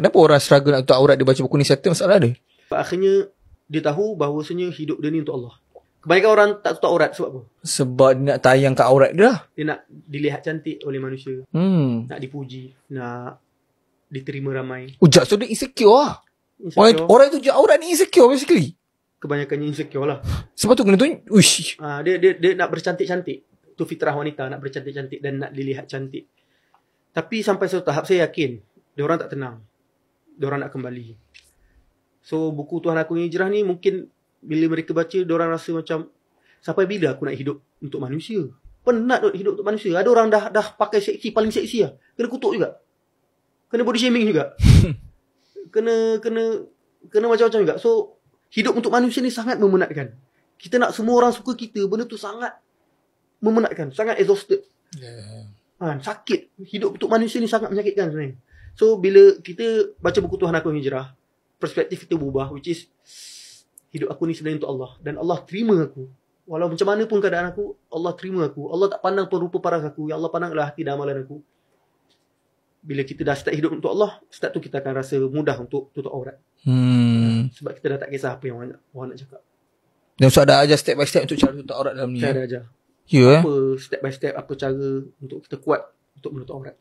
Kenapa orang struggle nak tutup aurat, dia baca buku ni settle masalah dia? Akhirnya dia tahu bahawasanya hidup dia ni untuk Allah. Kebanyakan orang tak tutup aurat sebab apa? Sebab dia nak tayang kat aurat dia lah. Dia nak dilihat cantik oleh manusia. Nak dipuji, nak diterima ramai. Ujak, so dia insecure lah. Insecure. Orang tu je aurat ni insecure basically. Kebanyakannya insecure lah. Sebab tu kena tunjuk. Uish. Dia nak bercantik-cantik. Tu fitrah wanita, nak bercantik-cantik dan nak dilihat cantik. Tapi sampai suatu tahap saya yakin diorang tak tenang. Diorang nak kembali. So buku Tuhan Aku Yang Hijrah ni mungkin bila mereka baca, diorang rasa macam, sampai bila aku nak hidup untuk manusia? Penat hidup untuk manusia. Ada orang dah pakai seksi, paling seksi lah. Kena kutuk juga. Kena body shaming juga. Kena macam-macam juga. So hidup untuk manusia ni sangat memenatkan. Kita nak semua orang suka kita. Benda tu sangat memenatkan. Sangat exhausted. Sakit. Hidup untuk manusia ni sangat menyakitkan sebenarnya. So bila kita baca buku Tuhan Aku Yang Hijrah, perspektif kita berubah, which is hidup aku ni sebenarnya untuk Allah. Dan Allah terima aku. Walau macam mana pun keadaan aku, Allah terima aku. Allah tak pandang pun rupa paras aku. Ya Allah pandanglah hati dan amalan aku. Bila kita dah start hidup untuk Allah, start tu kita akan rasa mudah untuk tutup aurat. Sebab kita dah tak kisah apa yang orang nak cakap. Dan Ustaz dah ajar step by step untuk cara tutup aurat dalam ni. Saya dah ajar. Ya, Apa step by step, apa cara untuk kita kuat untuk menutup aurat.